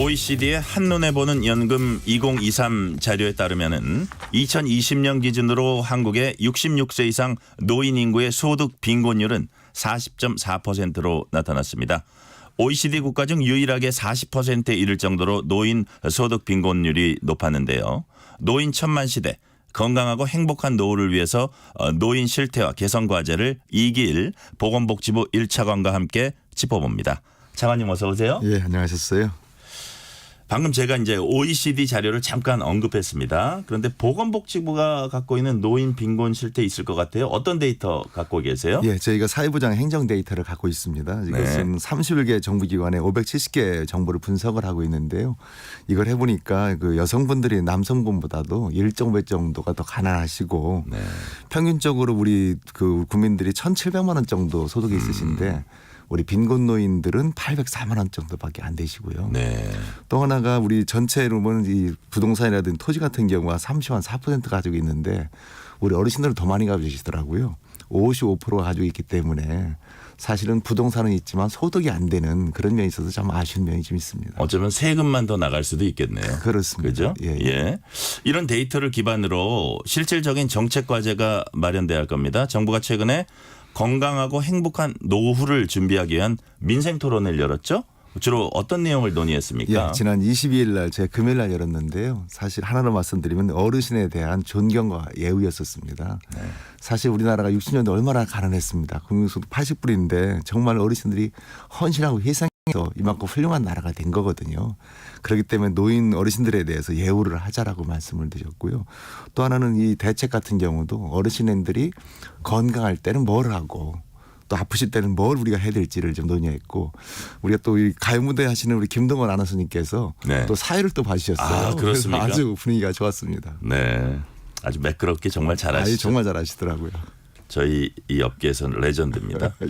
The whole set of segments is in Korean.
OECD의 한눈에 보는 연금 2023 자료에 따르면은 2020년 기준으로 한국의 66세 이상 노인 인구의 소득 빈곤율은 40.4%로 나타났습니다. OECD 국가 중 유일하게 40%에 이를 정도로 노인 소득 빈곤율이 높았는데요. 노인 천만 시대 건강하고 행복한 노후를 위해서 노인 실태와 개선 과제를 이길 보건복지부 1차관과 함께 짚어봅니다. 차관님 어서 오세요. 예, 안녕하셨어요. 방금 제가 이제 OECD 자료를 잠깐 언급했습니다. 그런데 보건복지부가 갖고 있는 노인 빈곤 실태 있을 것 같아요. 어떤 데이터 갖고 계세요? 예, 저희가 사회부장 행정 데이터를 갖고 있습니다. 이것은 31개 정부기관에 570개 정보를 분석을 하고 있는데요. 이걸 해보니까 그 여성분들이 남성분보다도 1.5배 정도가 더 가난하시고 평균적으로 우리 그 국민들이 1,700만 원 정도 소득이 있으신데 우리 빈곤 노인들은 804만 원 정도밖에 안 되시고요. 또 하나가 우리 전체로 보면 이 부동산이라든지 토지 같은 경우가 30.4% 가지고 있는데 우리 어르신들은 더 많이 가지고 계시더라고요. 55%가 가지고 있기 때문에 사실은 부동산은 있지만 소득이 안 되는 그런 면이 있어서 참 아쉬운 면이 좀 있습니다. 어쩌면 세금만 더 나갈 수도 있겠네요. 그렇습니다. 그죠? 예. 이런 데이터를 기반으로 실질적인 정책 과제가 마련돼야 할 겁니다. 정부가 최근에 건강하고 행복한 노후를 준비하기 위한 민생 토론을 열었죠. 주로 어떤 내용을 논의했습니까? 예, 지난 22일 날 제가 금요일 날 열었는데요. 사실 하나로 말씀드리면 어르신에 대한 존경과 예우였었습니다. 사실 우리나라가 60년대 얼마나 가난했습니다. 국민소득 80불인데 정말 어르신들이 헌신하고 희생해서 이만큼 훌륭한 나라가 된 거거든요. 그렇기 때문에 노인 어르신들에 대해서 예우를 하자라고 말씀을 드렸고요. 또 하나는 이 대책 같은 경우도 어르신들이 건강할 때는 뭘 하고 또 아프실 때는 뭘 우리가 해야 될지를 좀 논의했고 우리가 또 이 가요 무대 하시는 우리 김동원 아나운서님께서 또 사회를 또 봐주셨어요. 아, 그렇습니까? 아주 분위기가 좋았습니다. 네, 아주 매끄럽게 정말 잘하시죠. 정말 잘하시더라고요. 저희 이 업계에서는 레전드입니다. 예.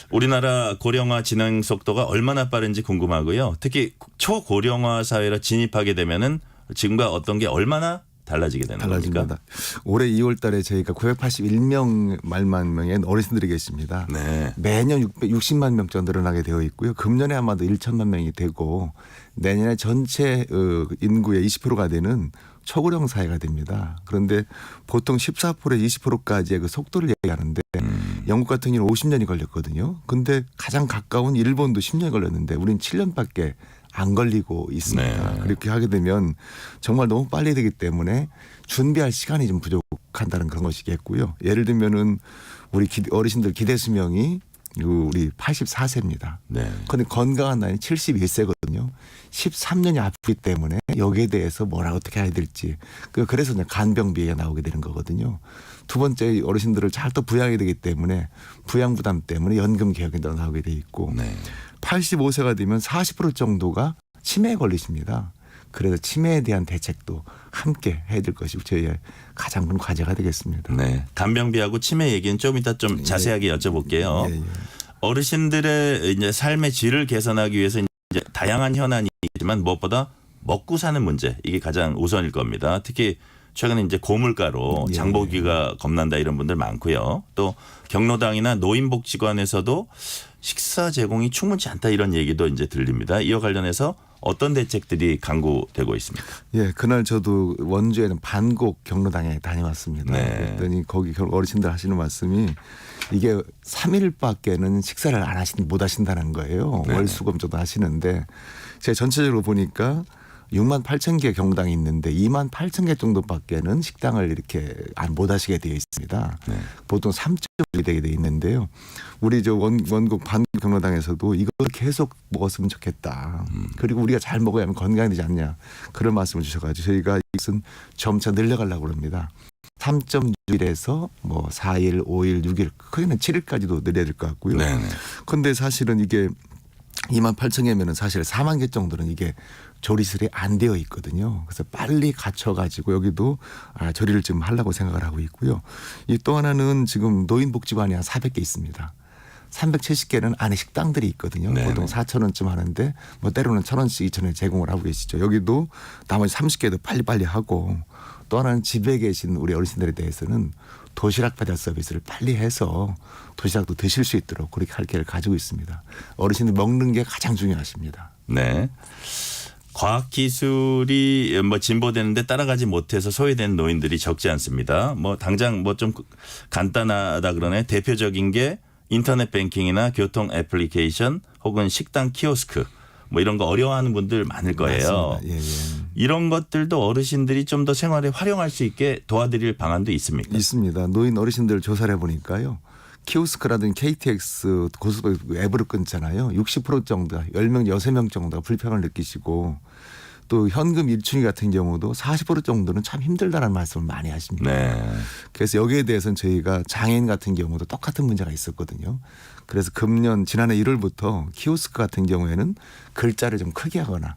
우리나라 고령화 진행 속도가 얼마나 빠른지 궁금하고요. 특히 초고령화 사회로 진입하게 되면은 지금과 어떤 게 얼마나 달라지게 되는 달라집니다. 겁니까? 올해 2월 달에 저희가 981명 말만 명의 어르신들이 계십니다. 매년 660만 명쯤 늘어나게 되어 있고요. 금년에 아마도 1천만 명이 되고 내년에 전체 인구의 20%가 되는 초고령 사회가 됩니다. 그런데 보통 14%에서 20%까지의 그 속도를 얘기하는데 영국 같은 경우는 50년이 걸렸거든요. 근데 가장 가까운 일본도 10년이 걸렸는데 우리는 7년밖에 안 걸리고 있습니다. 그렇게 하게 되면 정말 너무 빨리 되기 때문에 준비할 시간이 좀 부족한다는 그런 것이겠고요. 예를 들면은 우리 어르신들 기대 수명이 우리 84세입니다. 그런데 건강한 나이는 71세거든요. 13년이 아프기 때문에 여기에 대해서 뭘 어떻게 해야 될지 그래서 이제 간병비가 나오게 되는 거거든요. 두 번째 어르신들을 잘 또 부양해야 되기 때문에 부양 부담 때문에 연금 개혁이 나오게 돼 있고 85세가 되면 40% 정도가 치매에 걸리십니다. 그래서 치매에 대한 대책도 함께 해야 될 것이 저희의 가장 큰 과제가 되겠습니다. 간병비하고 치매 얘기는 좀 이따 좀 자세하게 여쭤볼게요. 어르신들의 이제 삶의 질을 개선하기 위해서 이제 다양한 현안이 있지만 무엇보다 먹고 사는 문제 이게 가장 우선일 겁니다. 특히 최근에 이제 고물가로 장보기가 겁난다 이런 분들 많고요. 또 경로당이나 노인복지관에서도 식사 제공이 충분치 않다 이런 얘기도 이제 들립니다. 이와 관련해서 어떤 대책들이 강구되고 있습니까? 예, 그날 저도 원주에는 반곡 경로당에 다녀왔습니다. 그랬더니 거기 어르신들 하시는 말씀이 이게 3일밖에는 식사를 못 하신다는 거예요. 월수금 정도 하시는데 제가 전체적으로 보니까 6만 8천 개 경당이 있는데 2만 8천 개 정도밖에는 식당을 이렇게 못 하시게 되어 있습니다. 보통 3.1 되게 되어 있는데요. 우리 저 원국 반국 경로당에서도 이걸 계속 먹었으면 좋겠다. 그리고 우리가 잘 먹어야만 건강해지지 않냐. 그런 말씀을 주셔가지고 저희가 이것은 점차 늘려가려고 합니다. 3.6일에서 뭐 4일, 5일, 6일, 크게는 7일까지도 늘려야 될 것 같고요. 그런데 사실은 이게 2만 8천 개면은 사실 4만 개 정도는 이게 조리실이 안 되어 있거든요. 그래서 빨리 갖춰가지고 여기도 조리를 좀 하려고 생각을 하고 있고요. 이 또 하나는 지금 노인복지관이 한 400개 있습니다. 370개는 안에 식당들이 있거든요. 보통 4천 원쯤 하는데 뭐 때로는 1,000원씩 2,000원 제공을 하고 계시죠. 여기도 나머지 30개도 빨리빨리 하고 또 하나는 집에 계신 우리 어르신들에 대해서는 도시락 배달 서비스를 빨리 해서 도시락도 드실 수 있도록 그렇게 할 계획을 가지고 있습니다. 어르신들 먹는 게 가장 중요하십니다. 과학 기술이 뭐 진보되는데 따라가지 못해서 소외된 노인들이 적지 않습니다. 뭐 당장 뭐 좀 간단하다 그러네. 대표적인 게 인터넷 뱅킹이나 교통 애플리케이션 혹은 식당 키오스크 뭐 이런 거 어려워하는 분들 많을 거예요. 맞습니다. 예, 예. 이런 것들도 어르신들이 좀 더 생활에 활용할 수 있게 도와드릴 방안도 있습니까? 있습니다. 노인 어르신들 조사를 해보니까요. 키오스크라든지 KTX 고속도로 앱으로 끊잖아요. 60% 정도 10명 6명 정도가 불편을 느끼시고 또 현금 일충이 같은 경우도 40% 정도는 참 힘들다라는 말씀을 많이 하십니다. 네. 그래서 여기에 대해서는 저희가 장애인 같은 경우도 똑같은 문제가 있었거든요. 그래서 지난해 1월부터 키오스크 같은 경우에는 글자를 좀 크게 하거나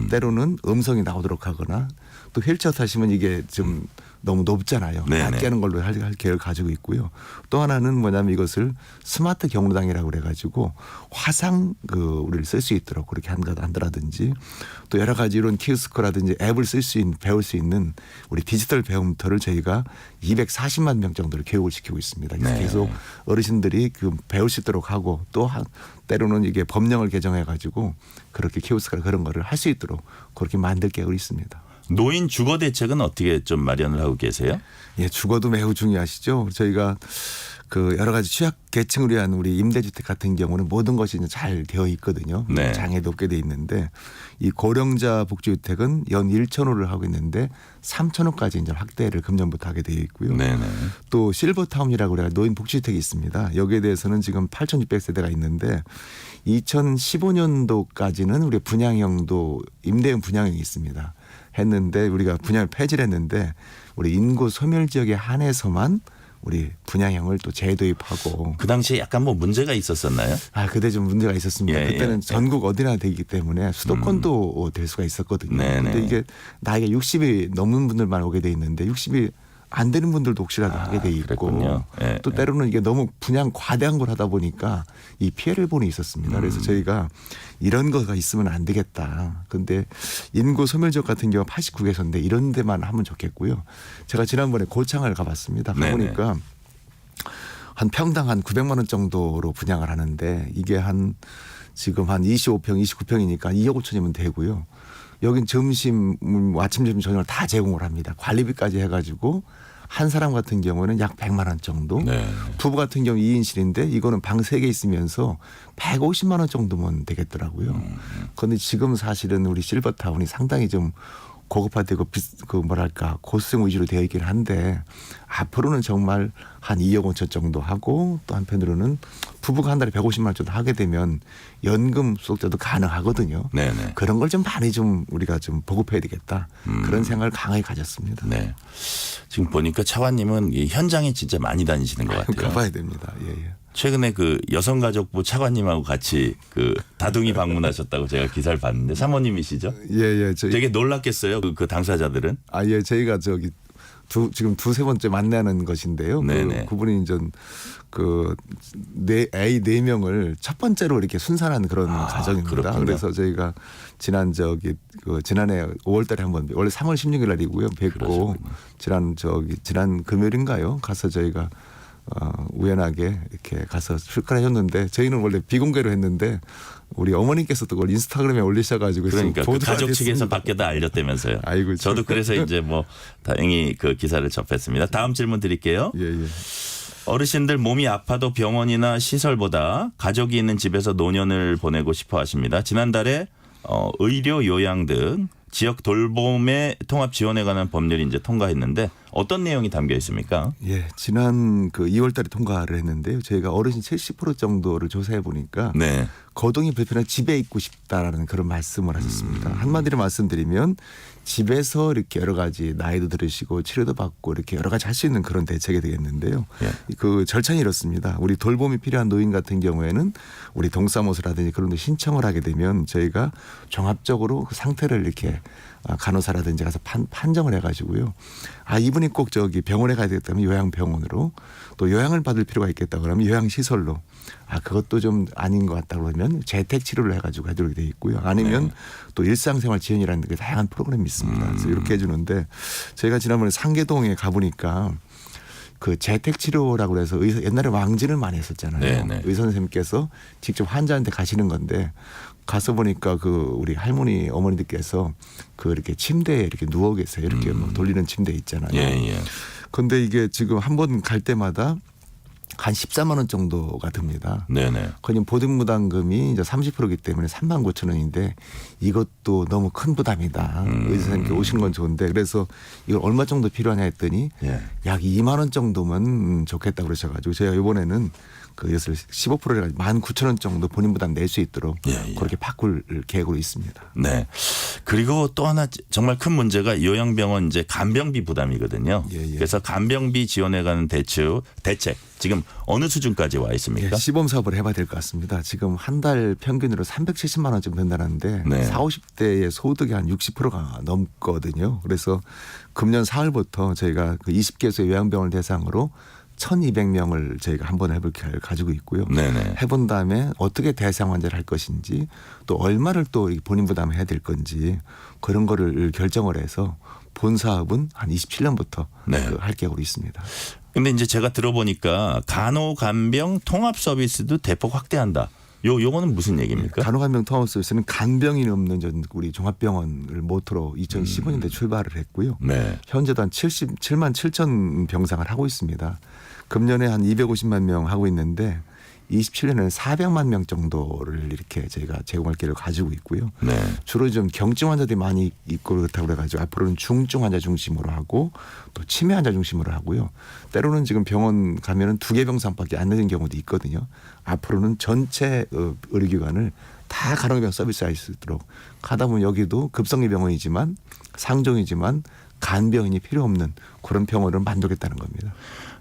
때로는 음성이 나오도록 하거나 또 휠체어 타시면 이게 좀 너무 높잖아요. 네네. 낮게 하는 걸로 할 계획을 가지고 있고요. 또 하나는 뭐냐면 이것을 스마트 경로당이라고 그래가지고 화상 우리를 쓸 수 있도록 그렇게 한다든지 또 여러 가지 이런 키오스크라든지 앱을 배울 수 있는 우리 디지털 배움터를 저희가 240만 명 정도를 교육을 시키고 있습니다. 그래서 네. 계속 어르신들이 배울 수 있도록 하고 또 때로는 이게 법령을 개정해가지고 그렇게 키오스크나 그런 거를 할 수 있도록 그렇게 만들 계획이 있습니다. 노인 주거 대책은 어떻게 좀 마련을 하고 계세요? 예, 주거도 매우 중요하시죠. 저희가 여러 가지 취약 계층을 위한 우리 임대주택 같은 경우는 모든 것이 이제 잘 되어 있거든요. 네. 장애도 없게 돼 있는데 이 고령자 복지주택은 연 1,000호를 하고 있는데 3,000호까지 이제 확대를 금년부터 하게 되어 있고요. 네네. 또 실버타운이라고 그래 노인 복지주택이 있습니다. 여기에 대해서는 지금 8,600세대가 있는데 2015년도까지는 우리 분양형도 임대형 분양형이 있습니다. 했는데 우리가 분양을 폐지를 했는데 우리 인구 소멸 지역에 한해서만 우리 분양형을 또 재도입하고 그 당시에 약간 뭐 문제가 있었었나요? 그때 좀 문제가 있었습니다. 예, 그때는 예. 전국 어디나 되기 때문에 수도권도 될 수가 있었거든요. 네네. 그런데 이게 나이가 60이 넘는 분들만 오게 돼 있는데 60이 안 되는 분들도 혹시라도 하게 돼 있고 그랬군요. 예, 또 때로는 이게 너무 분양 과대한 걸 하다 보니까 이 피해를 보는 있었습니다. 그래서 저희가 이런 거가 있으면 안 되겠다. 그런데 인구 소멸 지역 같은 경우 89개소인데 이런 데만 하면 좋겠고요. 제가 지난번에 고창을 가봤습니다. 가보니까 한 평당 한 900만 원 정도로 분양을 하는데 이게 지금 한 25평, 29평이니까 2억 5천이면 되고요. 여긴 점심, 아침, 점심, 저녁을 다 제공을 합니다. 관리비까지 해가지고 한 사람 같은 경우는 약 100만 원 정도. 네. 부부 같은 경우 2인실인데 이거는 방 3개 있으면서 150만 원 정도면 되겠더라고요. 그런데 지금 사실은 우리 실버타운이 상당히 좀 고급화되고 고수생 위주로 되어 있긴 한데 앞으로는 정말 한 2억 5천 정도 하고 또 한편으로는 부부가 한 달에 150만 원 정도 하게 되면 연금 수속자도 가능하거든요. 네네. 그런 걸 좀 많이 우리가 좀 보급해야 되겠다. 그런 생각을 강하게 가졌습니다. 네. 지금 보니까 차관님은 이 현장에 진짜 많이 다니시는 것 같아요. 가봐야 됩니다. 예, 예. 최근에 여성가족부 차관님하고 같이 다둥이 방문하셨다고 제가 기사를 봤는데 사모님이시죠? 예, 예. 되게 놀랐겠어요. 그 당사자들은. 예. 저희가 지금 두세 번째 만나는 것인데요. 네네. 그분이 이제 아이 4명을 첫 번째로 이렇게 순산한 그런 가정입니다. 그렇군요. 그래서 저희가 지난해 5월달에 한번 원래 3월 16일 날이고요. 뵙고 지난 금요일인가요? 가서 저희가 우연하게 이렇게 가서 축하해줬는데 저희는 원래 비공개로 했는데 우리 어머님께서도 그걸 인스타그램에 올리셔가지고 그러니까 그 보도가 가족 측에서 됐습니다. 밖에다 알렸다면서요. 아이고, 저도 그래서 이제 다행히 그 기사를 접했습니다. 다음 질문 드릴게요. 예, 예. 어르신들 몸이 아파도 병원이나 시설보다 가족이 있는 집에서 노년을 보내고 싶어 하십니다. 지난달에 의료 요양 등 지역 돌봄의 통합 지원에 관한 법률이 이제 통과했는데 어떤 내용이 담겨 있습니까? 예, 지난 2월 달에 통과를 했는데요. 저희가 어르신 70% 정도를 조사해 보니까 네. 거동이 불편한 집에 있고 싶다라는 그런 말씀을 하셨습니다. 한마디로 말씀드리면 집에서 이렇게 여러 가지 나이도 들으시고 치료도 받고 이렇게 여러 가지 할 수 있는 그런 대책이 되겠는데요. 예. 그 절차는 이렇습니다. 우리 돌봄이 필요한 노인 같은 경우에는 우리 동사무소라든지 그런 데 신청을 하게 되면 저희가 종합적으로 그 상태를 이렇게 간호사라든지 가서 판정을 해가지고요. 이분이 꼭 병원에 가야 되겠다면 요양병원으로 또 요양을 받을 필요가 있겠다 그러면 요양시설로 그것도 좀 아닌 것 같다 그러면 재택치료를 해가지고 해드리게 돼 있고요. 아니면 또 일상생활 지원이라는 게 다양한 프로그램이 있습니다. 그래서 이렇게 해주는데 저희가 지난번에 상계동에 가보니까 그 재택 치료라고 해서 의사 옛날에 왕진을 많이 했었잖아요. 네네. 의사 선생님께서 직접 환자한테 가시는 건데 가서 보니까 그 우리 할머니 어머니들께서 그 이렇게 침대에 이렇게 누워 계세요. 이렇게 뭐 돌리는 침대 있잖아요. 예. 근데 이게 지금 한 번 갈 때마다 한 14만 원 정도가 듭니다. 네네. 거의 보증부담금이 이제 30%이기 때문에 3만 9천 원인데 이것도 너무 큰 부담이다. 의사 선생님께 오신 건 좋은데 그래서 이걸 얼마 정도 필요하냐 했더니 예. 약 2만 원 정도면 좋겠다고 그러셔가지고 제가 이번에는 그것을 15%를 19,000원 정도 본인 부담 낼 수 있도록 예. 그렇게 바꿀 계획으로 있습니다. 네. 그리고 또 하나 정말 큰 문제가 요양병원 이제 간병비 부담이거든요. 예. 그래서 간병비 지원해가는 대책 지금 어느 수준까지 와 있습니까? 시범 사업을 해봐야 될 것 같습니다. 지금 한 달 평균으로 370만 원쯤 된다는데 네. 40, 50대의 소득이 한 60%가 넘거든요. 그래서 금년 4월부터 저희가 그 20개소의 요양병원을 대상으로 1,200명을 저희가 한번 해볼 계획을 가지고 있고요. 네네. 해본 다음에 어떻게 대상 환자를 할 것인지 또 얼마를 또 본인 부담해야 될 건지 그런 거를 결정을 해서 본 사업은 한 27년부터 네. 할 계획으로 있습니다. 근데 이제 제가 들어보니까 간호간병 통합 서비스도 대폭 확대한다. 요거는 무슨 얘기입니까? 간호간병 통합 서비스는 간병이 없는 우리 종합병원을 모토로 2015년도에 출발을 했고요. 네. 현재도 한 77만 7천 병상을 하고 있습니다. 금년에 한 250만 명 하고 있는데 27년에는 400만 명 정도를 이렇게 저희가 제공할 계획을 가지고 있고요. 네. 주로 좀 경증 환자들이 많이 있고 그렇다고 그래가지고 앞으로는 중증 환자 중심으로 하고 또 치매 환자 중심으로 하고요. 때로는 지금 병원 가면은 2개 병상밖에 안 되는 경우도 있거든요. 앞으로는 전체 의료기관을 다 간호병 서비스할 수 있도록 하다 보면 여기도 급성리 병원이지만 상종이지만 간병인이 필요 없는 그런 병원을 만들겠다는 겁니다.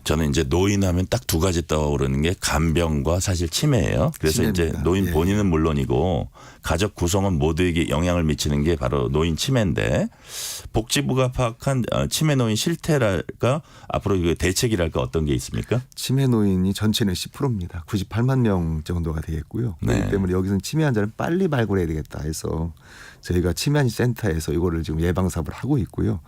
저는 이제 노인하면 딱 두 가지 떠오르는 게 간병과 사실 치매예요. 그래서 치매입니다. 이제 노인 예. 본인은 물론이고 가족 구성원 모두에게 영향을 미치는 게 바로 노인 치매인데 복지부가 파악한 치매 노인 실태랄까 앞으로 그 대책이랄까 어떤 게 있습니까? 치매 노인이 전체는 10%입니다. 98만 명 정도가 되겠고요. 그렇기 네. 때문에 여기서는 치매 환자를 빨리 발굴해야 되겠다 해서 저희가 치매환자 센터에서 이거를 지금 예방 사업을 하고 있고요.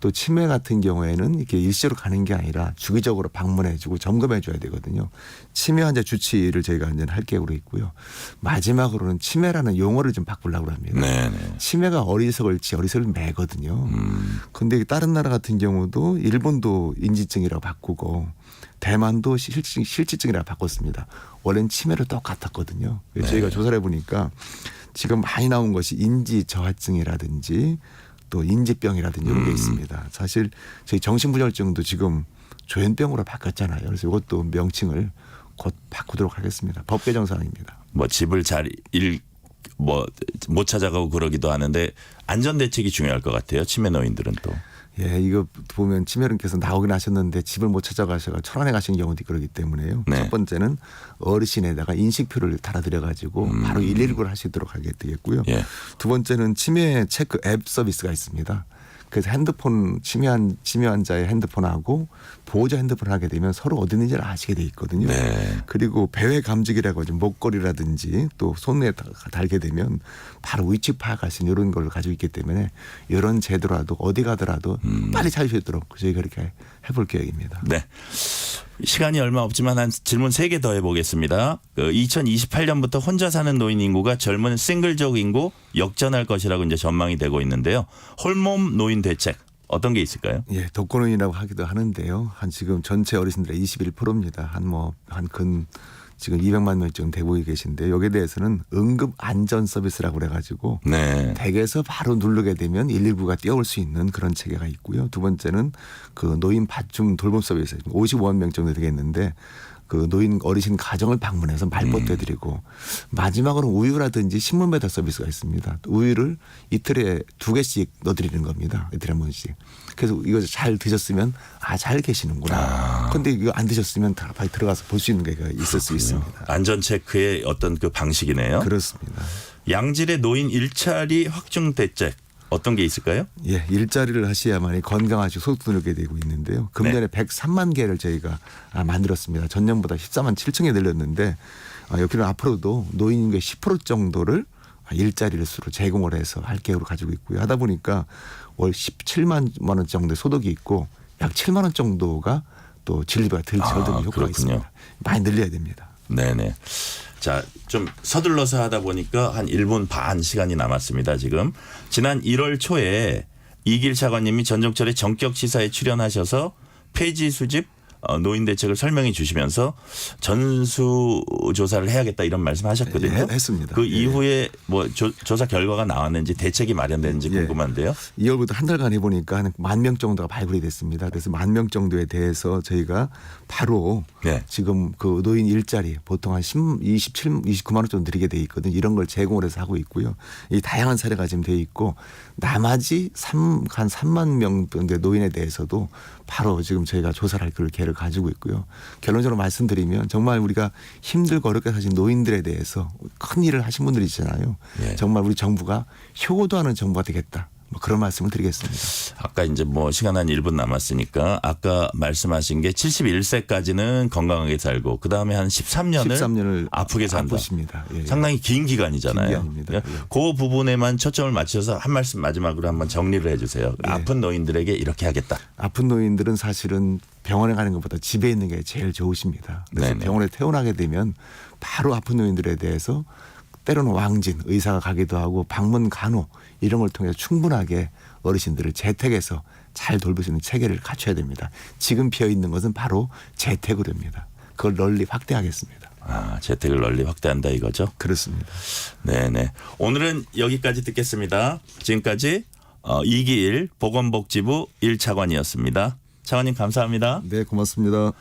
또 치매 같은 경우에는 이렇게 일시로 가는 게 아니라 주기적으로 방문해주고 점검해줘야 되거든요. 치매 환자 주치를 저희가 이제 할 계획으로 있고요. 마지막으로는 치매라는 용어를 좀 바꾸려고 합니다. 네네. 치매가 어리석을지 어리석을 매거든요. 그런데 다른 나라 같은 경우도 일본도 인지증이라고 바꾸고 대만도 실지증이라고 바꿨습니다. 원래는 치매를 똑같았거든요. 저희가 조사를 해보니까 지금 많이 나온 것이 인지 저하증이라든지 또 인지병이라든지 이런 게 있습니다. 사실 저희 정신분열증도 지금 조현병으로 바뀌었잖아요. 그래서 이것도 명칭을 곧 바꾸도록 하겠습니다. 법 개정 사항입니다. 뭐 집을 못 찾아가고 그러기도 하는데 안전 대책이 중요할 것 같아요. 치매 노인들은 또. 예, 이거 보면 치매론께서 나오긴 하셨는데 집을 못 찾아가셔가 철원에 가시는 경우도 그러기 때문에요. 네. 첫 번째는 어르신에다가 인식표를 달아드려 가지고 바로 119를 할 수 있도록 하게 되겠고요. 예. 두 번째는 치매 체크 앱 서비스가 있습니다. 그래서 핸드폰 치매 환자의 핸드폰하고 보호자 핸드폰을 하게 되면 서로 어디 있는지를 아시게 돼 있거든요. 네. 그리고 배회 감지기라고 하죠. 목걸이라든지 또 손에 달게 되면 바로 위치 파악할 수 있는 이런 걸 가지고 있기 때문에 이런 제도라도 어디 가더라도 빨리 찾을 수 있도록 저희가 그렇게 해볼 계획입니다. 네. 시간이 얼마 없지만 한 질문 3개 더 해보겠습니다. 2028년부터 혼자 사는 노인 인구가 젊은 싱글족 인구 역전할 것이라고 이제 전망이 되고 있는데요. 홀몸 노인 대책 어떤 게 있을까요? 예, 독거노인이라고 하기도 하는데요. 한 지금 전체 어르신들의 21%입니다. 한 지금 200만 명쯤 되고 계신데 여기에 대해서는 응급 안전 서비스라고 그래가지고 네. 댁에서 바로 누르게 되면 119가 뛰어올 수 있는 그런 체계가 있고요. 두 번째는 그 노인 받침 돌봄 서비스 55만 명 정도 되겠는데 그 노인 어르신 가정을 방문해서 말벗도 해드리고 마지막으로 우유라든지 식물 배달 서비스가 있습니다. 우유를 이틀에 2개씩 넣어드리는 겁니다. 이틀에 한 번씩. 그래서 이거 잘 드셨으면 잘 계시는구나. 그런데 이거 안 드셨으면 다 빨리 들어가서 볼 수 있는 게 있을 수 있습니다. 안전 체크의 어떤 그 방식이네요. 그렇습니다. 양질의 노인 일자리 확충 대책 어떤 게 있을까요? 예, 일자리를 하셔야만이 건강하시고 소득도 늘게 되고 있는데요. 금년에 103만 개를 저희가 만들었습니다. 전년보다 14만 7천개 늘렸는데 여기는 앞으로도 노인 인구의 10% 정도를 일자리를 수로 제공을 해서 할 계획으로 가지고 있고요. 하다 보니까 월 17만 원 정도의 소득이 있고 약 7만 원 정도가 또 진료비가 덜 절등 효과가 그렇군요. 있습니다. 많이 늘려야 됩니다. 네네. 자, 좀 서둘러서 하다 보니까 한 1분 반 시간이 남았습니다. 지금 지난 1월 초에 이길 차관님이 전종철의 전격 시사에 출연하셔서 폐지 수집 노인 대책을 설명해 주시면서 전수 조사를 해야겠다 이런 말씀하셨거든요. 예, 했습니다. 그 예. 이후에 뭐 조사 결과가 나왔는지 대책이 마련됐는지 예. 궁금한데요. 2월부터 한 달간 해보니까 한 10,000명 정도가 발굴이 됐습니다. 그래서 10,000명 정도에 대해서 저희가 바로 네. 지금 그 노인 일자리 보통 한 29만 원 정도 드리게 돼 있거든요. 이런 걸 제공을 해서 하고 있고요. 이 다양한 사례가 지금 돼 있고 나머지 한 3만 명 정도의 노인에 대해서도 바로 지금 저희가 조사를 할 그럴 계획을 가지고 있고요. 결론적으로 말씀드리면 정말 우리가 힘들고 어렵게 사신 노인들에 대해서 큰 일을 하신 분들이 있잖아요. 예. 정말 우리 정부가 효도하는 정부가 되겠다. 뭐 그런 말씀을 드리겠습니다. 아까 이제 뭐 시간 한 1분 남았으니까 아까 말씀하신 게 71세까지는 건강하게 살고 그다음에 한 13년을 아프게 산다. 아프십니다. 예, 예. 상당히 긴 기간이잖아요. 긴 기간입니다. 예. 그 부분에만 초점을 맞춰서 한 말씀 마지막으로 한번 정리를 해 주세요. 예. 아픈 노인들에게 이렇게 하겠다. 아픈 노인들은 사실은 병원에 가는 것보다 집에 있는 게 제일 좋으십니다. 그래서 네네. 병원에 퇴원하게 되면 바로 아픈 노인들에 대해서 때로는 왕진 의사가 가기도 하고 방문 간호 이런 걸 통해서 충분하게 어르신들을 재택에서 잘 돌볼 수 있는 체계를 갖춰야 됩니다. 지금 비어 있는 것은 바로 재택으로입니다. 그걸 널리 확대하겠습니다. 재택을 널리 확대한다 이거죠. 그렇습니다. 네네. 오늘은 여기까지 듣겠습니다. 지금까지 이기일 보건복지부 1차관이었습니다. 차관님 감사합니다. 네, 고맙습니다.